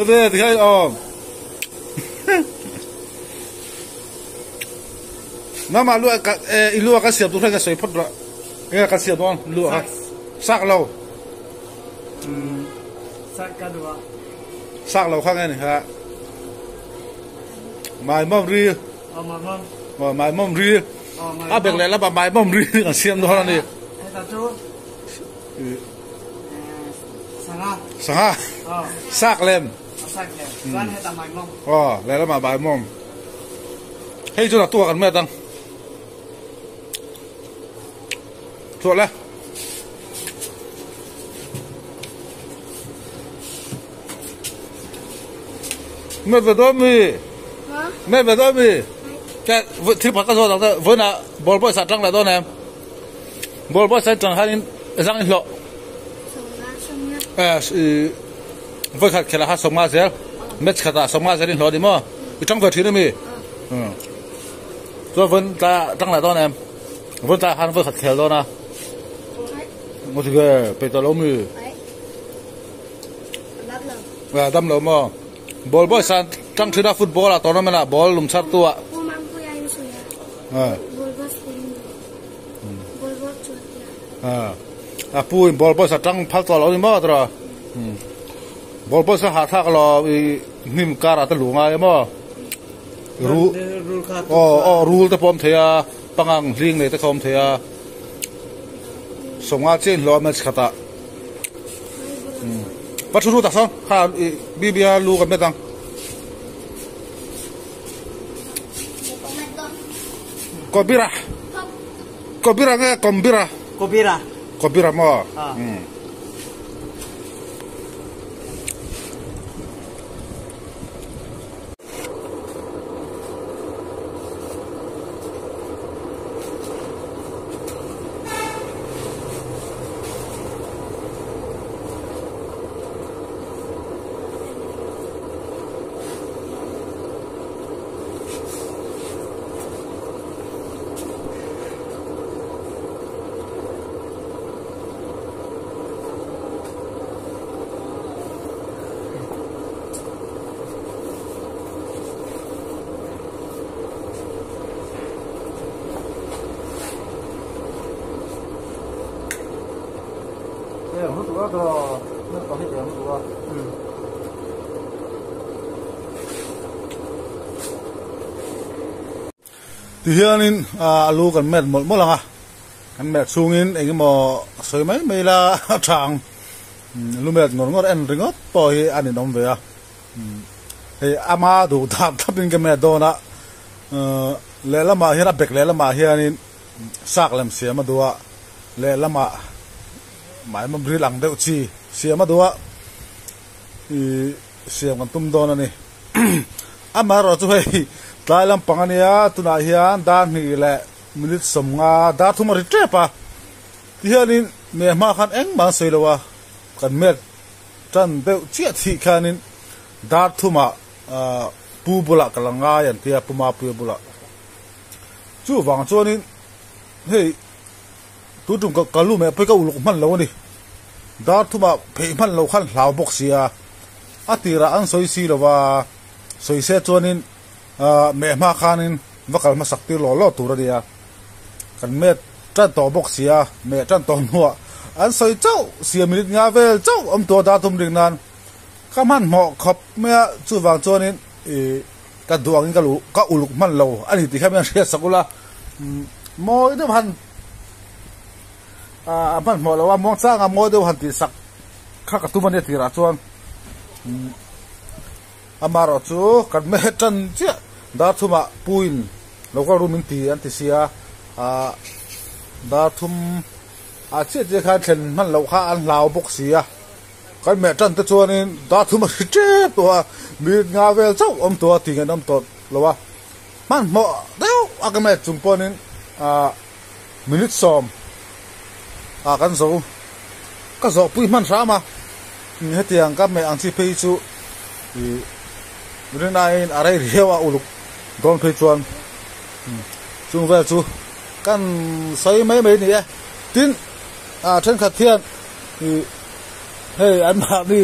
thế thì hay nó mà lúa cái xiêm tụi cái sấy phật rồi cái xiêm đó lúa ha sắc lâu sắc lâu khác này ha mài mâm ri mài mâm ri việc này là bà mài mâm ri cái xiêm đó này sang sắc lem lại là mà bài mom hay cho là tuaกันแม่ตังสวดแล้วแม่ไปตัวมีแม่ไปตัวมีแกที่พักก็สวดตั้งแต่วันน่ะบอลบอลสัตว์จังเลยตัวเนี่ยบอลบอลสัตว์จังให้จังอีหลอวันขัดแค่ละสองมาเสียเม็ดขัดสองมาเสียนี่หลอดีมั้งอีจังเกิดที่นี่มีตัววันตาจังเลยตัวเนี่ยวันตาหันวันขัดแค่ตัวนะมันจะไปตัวล้มมือดำล้มมั้งบอลบอลสัตว์จังที่น่าฟุตบอลอะตอนนั้นมันอะบอลลุ่มชัดตัวปูนบอลบอลสัตว์จังพักตัวเราดีมั้งตัวบอลบอลสัตว์หาทักเรานิ่มการ์ตะหลวงอะไรมั้งรูรูแต่พร้อมเทียปังลิงเลยแต่พร้อมเทียสงอาเจนล้อมันขัดปัจจุบันตักซ้ำข้าบีบีอาลูกันไม่ตังกบิระไงกบิระมั้งkhông tụi nó có hết rồi tụi nó thì hiện alu cần mệt một lần cần mệt xuống in anh mà sợi mấy là chàng lu mệt ngồi ăn rừng ớt rồi anh đi về thì ama đủ tháp bên cái mệt đó nè lẽ là mà hiện là bẹt lẽ là mà hiện sạc làm xé mà đùa lẽ là mà mãi mà bự lăng đeo chi xia mà đua xia còn tum đòn này mà rồi thôi tại làm bằng này tụi này hiền đan thì lại mình sống đã thu mà đi chơi pa thì hiện nay mà khăn anh mà xây đâu cần mệt chân đeo chiết thì khăn đã thu mà pu bula cái lăng ngay anh thì pu ma pu bula chú vàng cho nên hey tôi trông cái lũ mẹ phải cái lũ man lâu đi, đó thu mà phải man lâu khăn lao bốc xia, tira ăn soi xì là và soi xe cho nên mẹ ma khăn nên và cái mà sắc tiêu lò tủ ra đi cần mẹ chân tàu bốc xia mẹ chân tàu nua ăn soi cháu xia mình ngã về cháu ông tua đã thùng đình nan, các man họ khop mẹ chú vàng cho nên cái duang cái lũ man lâu anh thì khai mẹ sẽ sắc là mỗi đứa hanมันหมดแล้วว่ามองสร้างมอเดลหันติสักข้ากระตุ้มันเนี่ยตีระชวนมารอจูกันไม่จันเจ้าดาทุมาปุยนเราก็รู้มินตีอันติเสียดาทุมเจ้าข้าเช่นมันเราข้าอันลาวบกเสียกันไม่จันแต่ชวนนี่ดาทุมาเจ็บตัวมีงาเวลเจ้าตัวตีกันตัวแล้วว่ามันหมดแล้วกันไม่จุ่มปนนี่มินิซอมกันโซ่ก็โซ่ปุ้ยมันสามาเฮตียงกับแม่อังซีเพย์จูเรื่องนั้นอะไรเรียกว่าอุลุกโดนเพย์ชวนจุงเวจูกันใส่ไม่เนี่ยทิ้งฉันขัดเทียนเฮ้ยอันมาดิ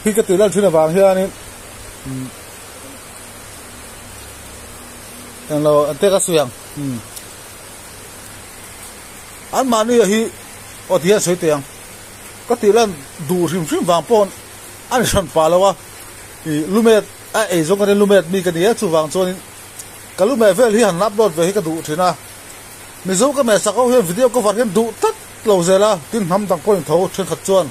พี่ก็ตื่นแล้วชื่อในบางเฮียนี่ anh lo anh teka suyang anh mà ni hi ở thì soi tiếng có tỷ lần đủ rim vàng pon anh sẵn pa lawa lumet ai giống cái lumet mi cái này chú vàng cho nên cái lumet về hi hành upload về hi cái đủ thế na mình giống cái mẹ sắc ao hiện video có phát hiện đủ tất lâu rồi là tin nắm tăng point thấu trên khát chuan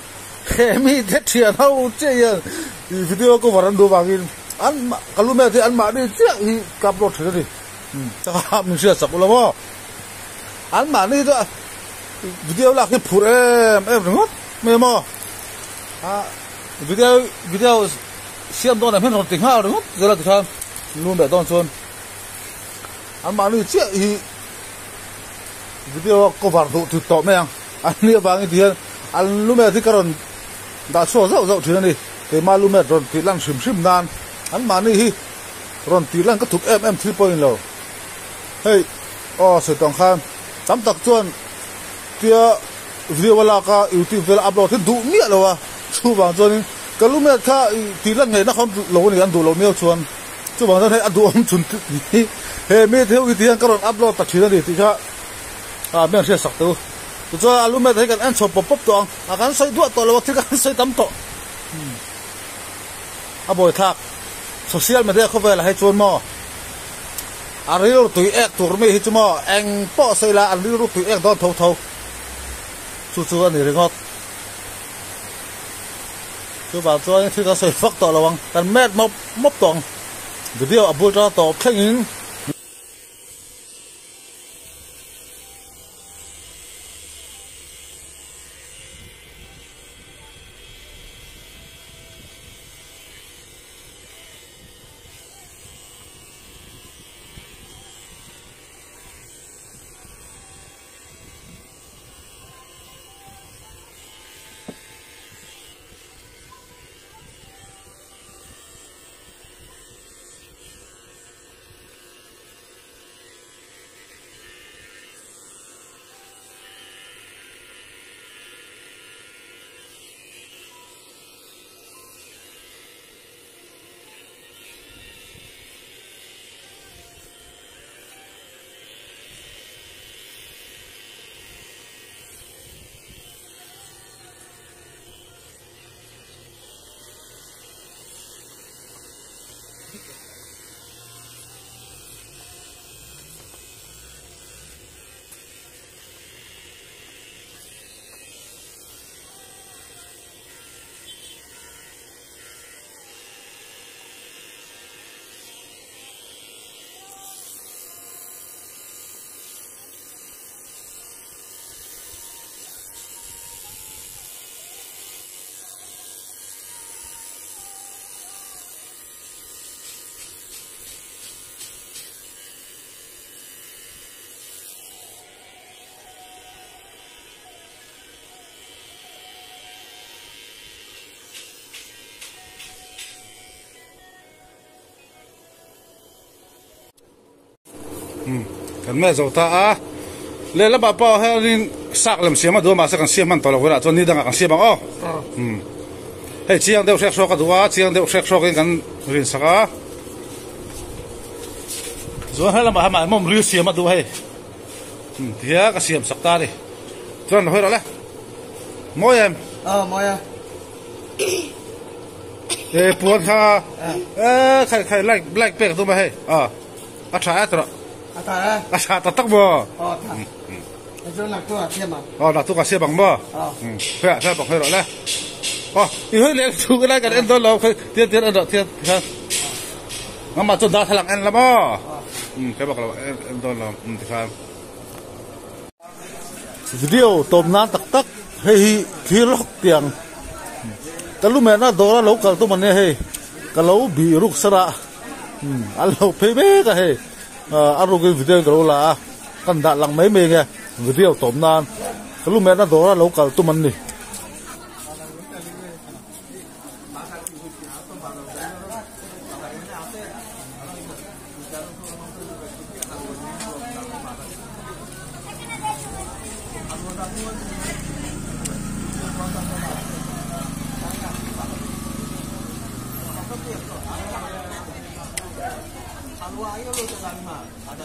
mi thế thiệt đâu chơi video có phát hiện đủ vàng in anh cái lumet thì anh mà đi chứ hi upload thế đi chắc mình sẽ sắc lắm anh mà đi thôi video là cái phụ em đúng không mày mò video xem đó là hết rồi tiếng hao đúng không giờ là tiếng hao luôn để đón xuân anh mà đi chuyện thì video có vào độ từ tỏ mày anh lia vàng thì anh lúc mày thì cái rồi đã xóa dậu chuyện này thì mà lúc mày rồi thì lăn xìm nan anh mà đi rồi thì lăn cái thuộc em 3 point rồi hey sự tổng kham tắm tắc xuân tia video là ka YouTube về upload thì đủ miệng rồi chú bằng cho nên cái lúc mà ka thì lần này nó không lâu này ăn đủ lâu miêu chuan chú bằng cho nên ăn đủ ông chuồn thì he mấy theo cái tiền cái rồi upload tất chuyện này thì cha miệng sẽ sặc đâu cho lúc mà thấy cái ăn chụp pop toang cái xoay đuôi to là cái xoay tắm to bồi thạc social media không phải là hay chuan mò riu tụi ek tụi mấy hết chứ mò anh bỏ xoay là anh riu tụi ek đó thâu chú anh này ngọt chú bảo cho anh thì có sợi phắc tỏ là bằng cần mét mốc toàn video ở bữa cho tỏ thanh in kan mẹ dầu ta lên là bà bao hay nên sạc làm xiêm mà đua mà sẽ cần xiêm man to là cái nào cho nên đang cần xiêm bằng hay chiang đều sạc số cái đua chiang đều sạc số cái cần riêng sạc rồi hay là mà mong riêng xiêm mà đua hay thì cái xiêm sạc ta đi cho nó hơi đó đấy mỗi em mỗi em để buồn ha khai like bẹt tôi mà hay trái rồi ta tắc bò chỗ lạc tôi à xem mà lạc tôi cả xe bằng bò phải bằng hơi rồi đấy thì hơi lên chú cái này cái em tôi lâu tiền ăn được tiền ngắm mà chôn đá thay lặng ăn lắm bò cái bọc là em tôi làm thì sao video tôm nán tắc hay khi lóc tiền cái lúc mẹ nó đồ nó lấu cả tôi mình hay cái lấu bị rục sara ăn lấu phê bê cái hay ăn rồi cái video cái là cần đạt lặng mấy mình nghe video tôm nan cái lúc mẹ nó đồ nó lấu cả tôi mình đi Wah, ayo lu jalan mah. Ada